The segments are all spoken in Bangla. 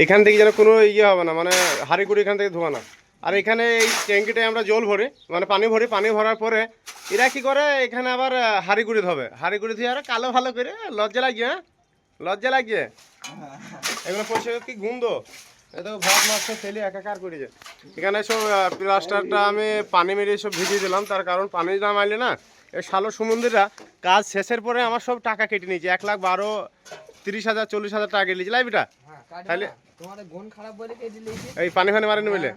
এখান থেকে যেন কোনো ইয়ে হবে না, মানে হাঁড়ি কুড়ি এখান থেকে ধোয়া না। আর এখানে এই ট্যাঙ্কিটায় আমরা জল ভরে, মানে পানি ভরি, পানি ভরার পরে এরা কী করে এখানে আবার হাঁড়ি কুড়ি ধোবে, হাঁড়ি কুড়ি ধুয়ে আর কালো ভালো করে লজ্জা লাগিয়ে, হ্যাঁ লজ্জা লাগিয়ে এগুলো পরিষ্কার কি গন্ধ, এটা ভাত মাছ ফেলে একাকার করেছে। এখানে সব প্লাস্টারটা আমি পানি মেরে সব ভিজিয়ে দিলাম, তার কারণ পানি না মারলে না এই শালো সমুদ্রীরা কাজ শেষের পরে আমার সব টাকা কেটে নিয়েছে, 1,12,30,000 40,000 টাকা কেটে নিয়েছে লাইবিটা। তাহলে এই পানি ফানি মারেনি বলে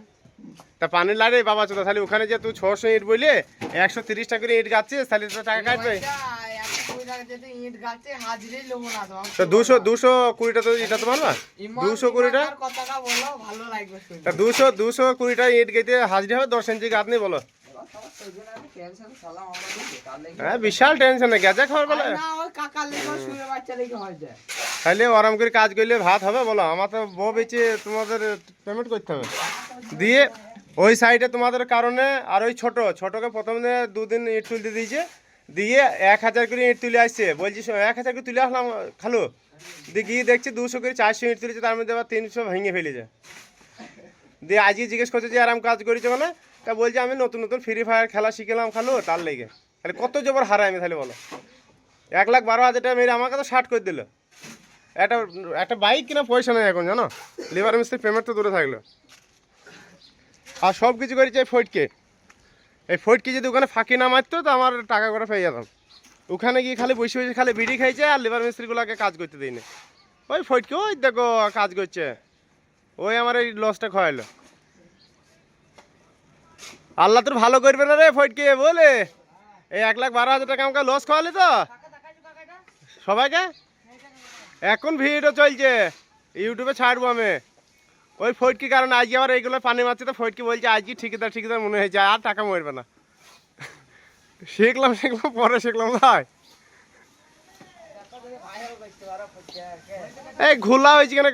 তা পানি লাগে বাবা চোদা, তাহলে ওখানে যে তুই 600 ইট বললে 130 টাকা করে ইট গাচ্ছিস, তাহলে তো টাকা কাটবে। তো 220 তো এটা তো মারবা 220টা, 220 ইট গেতে হাজির হবে 10 ইঞ্চি গাছ নেই বলো। হ্যাঁ বিশাল টেনশন গেছে খাওয়ার বলে, তাহলে আরাম করে কাজ করলে ভাত হবে বলো। আমার তো বউ বেঁচে তোমাদের পেমেন্ট করতে হবে দিয়ে ওই সাইডে তোমাদের কারণে। আর ওই ছোটকে প্রথম দিনে 2 দিন ইট তুলতে দিয়েছে, দিয়ে 1,000 করে ইট তুলে আসছে, বলছি 1,000 করে তুলে আসলাম খালু, দিয়ে গিয়ে দেখছি 200 করে 400 ইট তুলেছে, তার মধ্যে আবার 300 ভেঙে ফেলেছে। দিয়ে আজকে জিজ্ঞেস করছে যে আরাম কাজ করেছে মানে, তা বলছে আমি নতুন নতুন ফ্রি ফায়ার খেলা শিখলাম খালু, তার লেগে। তাহলে কত জবর হারাই আমি তাহলে বলো, 1,12,000 টাকা মেরে আমাকে তো 60 করে দিল। একটা বাইক কিনা পয়সা নেই এখন জানো, লেবার মিস্ত্রি পেমেন্ট তো দূরে থাকলো। আর সব কিছু করেছে এই ফটকে যদি ওখানে ফাঁকি না মারতো তো আমার টাকা করে পেয়ে যেতাম। ওখানে গিয়ে খালি বসে বসে খালি বিড়ি খাইছে আর লেবার মিস্ত্রিগুলোকে কাজ করতে দিইনি। ওই ফটকে ওই দেখো কাজ করছে, ওই আমার এই লসটা খাওয়াইলো। আল্লাহ তোর ভালো করবে না রে ফটকে বলে, এই 1,12,000 টাকা আমাকে লস খাওয়ালি তো সবাইকে। এখন ভিডিও চলছে ইউটিউবে ছাড়বো আমি। ওই ফটকি কারণ আজকে আবার এইগুলো পানি মারছে, তো ফটকি বলছে আজকে ঠিকাদার মনে হয়েছে আর টাকা মরবে না। শিখলাম পরে শিখলাম ভাই। এই ঘোলা হয়েছে কেন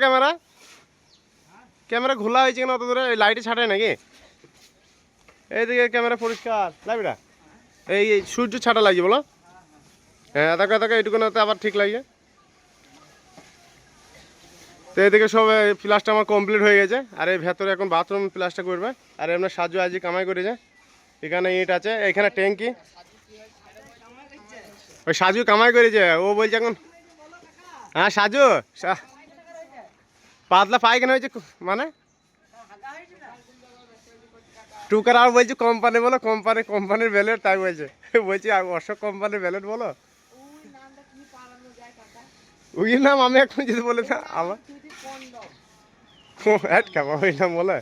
ক্যামেরা ঘোলা হয়েছে কেন অত দূরে, লাইটে ছাটায় নাকি? এইদিকে ক্যামেরা পরিষ্কার লাইটটা, এই সূর্য ছাটা লাগছে বলো। হ্যাঁ দেখো এইটুকুনাতে আবার ঠিক লাগছে। তো এদিকে সব প্লাসটা আমার কমপ্লিট হয়ে গেছে, আর এই ভেতরে এখন বাথরুম প্লাসটা করবে। আর এমনি সাজু আজকে কামাই করেছে, এখানে ইট আছে, এখানে ট্যাঙ্কি, ওই সাজু কামাই করেছে। ও বলছে এখন হ্যাঁ সাজু পাতলা পায়খানা হয়েছে মানে টুকার, আর বলছি কোম্পানি বলো, কোম্পানির ব্যালেট, তাই বলছি অশোক কোম্পানির ব্যালেট বলো। ওই নাম আমি এখন যদি বলে না আমার খাবো ওই নাম বলে,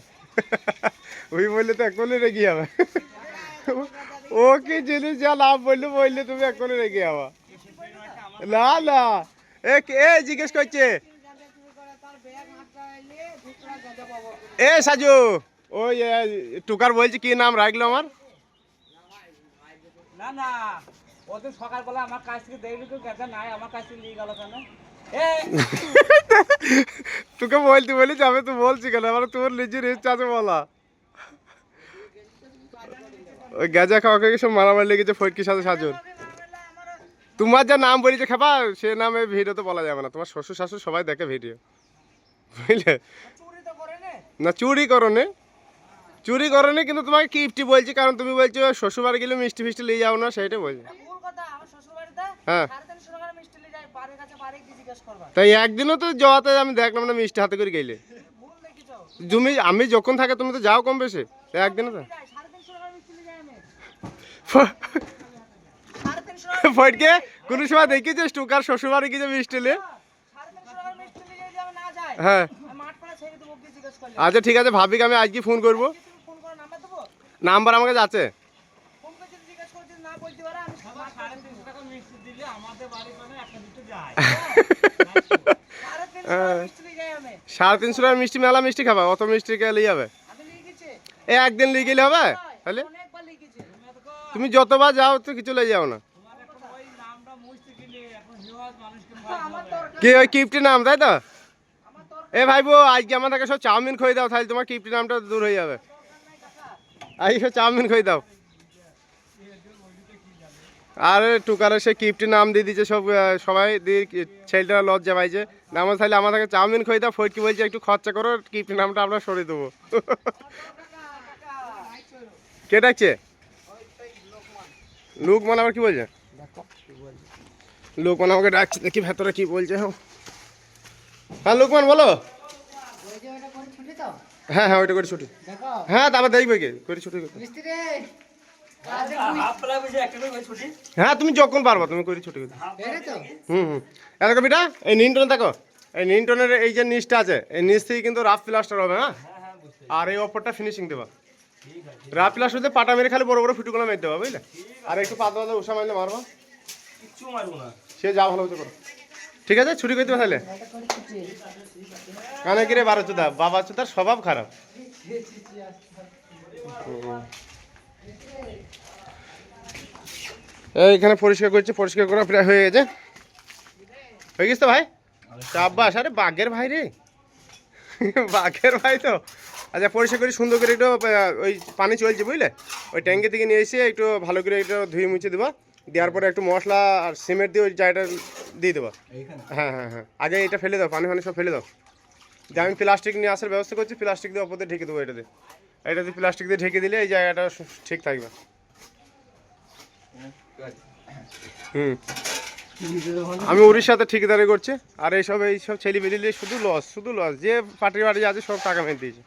ওই বললে তো এখনই রেগে যাবে। ও কি জিনিস যা লাভ বললে তুমি এখনই রেগে যাবা। না এ জিজ্ঞেস করছে এ সাজু, ওই টুকার বলছি কি নাম রাখলো আমার। না ও তো সকালবেলা আমার কাছ থেকে দেখলি তো গেছে নাই, আমার কাছ থেকে নিয়ে গেল কেন? তোকে বলি যাবে তো বলছি কেন, আমার তোর নিজের ইচ্ছা আছে বলা। ওই গেজা খাওয়াকে সব মারামারি লেগেছে ফটকির সাথে সাজুর। তোমার যা নাম বলেছে খাবা সে নামে ভিডিও তো বলা যাবে না, তোমার শ্বশুর শাশুর সবাই দেখে ভিডিও বুঝলে না। চুরি করনি কিন্তু তোমাকে কিফটি বলছি, কারণ তুমি বলছো শ্বশুরবাড়ি গেলে মিষ্টি ফিষ্টি নিয়ে যাও না, সেইটাই বলছি। হ্যাঁ তাই একদিনও তো যাওয়াতে আমি দেখলাম না মিষ্টি হাতে করে গেলে। তুমি আমি যখন থাকে তুমি তো যাও কম বেশি, একদিনও তো ফটকে কোনো সময় দেখেছিস টুকার শ্বশুরবাড়ি গিয়ে মিষ্টি নিয়ে? হ্যাঁ আচ্ছা ঠিক আছে, ভাবিকে আমি আজকে ফোন করবো, নাম্বার আমার কাছে আছে। সাড়ে 300 টাকার মিষ্টি, মেলা মিষ্টি খাবা, অত মিষ্টি কে নিয়ে যাবে? একদিন লিয়ে গেলে হবে, তাহলে তুমি যতবার যাও তো কিছু লেগে যাও না। কি ওই কিফটি নাম তাই তো? এ ভাইবো আজকে আমাদেরকে সব চাউমিন খই দাও, তাহলে তোমার কিফটি নামটা দূর হয়ে যাবে। আজকে সব চাউমিন খই দাও। আরে টুকারে সে কিপটি নাম দিয়ে দিয়েছে সব সবাই দিয়ে ছেলেটা লজ্জা পাইছে না আমার তাহলে আমাদেরকে চাউমিন খাই দাও ফটকি বলছে একটু খরচা করো কিপটি নামটা আমরা সরিয়ে দেবো কে ডাকছে লোকমান আবার কি বলছে লোকমান আমাকে ডাকছে দেখি ভেতরে কি বলছে হ্যাঁ লোকমান বলো হ্যাঁ হ্যাঁ ওইটা করে ছুটি হ্যাঁ তারপর দেখবে কি করে ছুটি করতে হ্যাঁ তুমি যখন পারবা তুমি করে ছুটি করতে হুম এত বিটা এই নিনটন দেখো এই নিনটনের এই যে নিচটা আছে এই নিচ থেকে কিন্তু রাফ প্লাস্টার হবে হ্যাঁ আর এই অপরটা ফিনিশিং দেবা রাফ প্লাস্টার দিয়ে পাটা মেরে খালি বড় বড় ফুটুগুলো মেরে দেবা বুঝলে আর একটু পাতলা পাতলা উষা মারলে মারবা সে যা ভালো হতে করো ঠিক আছে ছুটি করতে তাহলে কানে কিরে বারো চোদা বাবা চোদার স্বভাব খারাপ এইখানে পরিষ্কার করছে পরিষ্কার করা প্রায় হয়ে গেছে তো ভাই আব্বাস আরে বাঘের ভাই রে বাঘের ভাই তো আচ্ছা পরিষ্কার করে সুন্দর করে একটু ওই পানি চলছে বুঝলে ওই ট্যাঙ্কি থেকে নিয়ে এসে একটু ভালো করে একটু ধুয়ে মুছে দেবা দেওয়ার পরে একটু মশলা আর সিমেন্ট দিয়ে ওই জায়গাটা দিয়ে দেবা হ্যাঁ হ্যাঁ হ্যাঁ আগে এটা ফেলে দাও পানি ফানি সব ফেলে দাও যে আমি প্লাস্টিক নিয়ে আসার ব্যবস্থা করছি প্লাস্টিক দিয়ে ওপর দিয়ে ঢেকে দেবো এটাতে প্লাস্টিক দিয়ে ঢেকে দিলে এই জায়গাটা ঠিক থাকবে হুম আমি উড়িষ্যাতে ঠিকাদারি করছি আর এইসব ছেলে বেরিয়ে শুধু লস যে পার্টি বাড়ি আছে সব টাকা মেরে দিয়েছে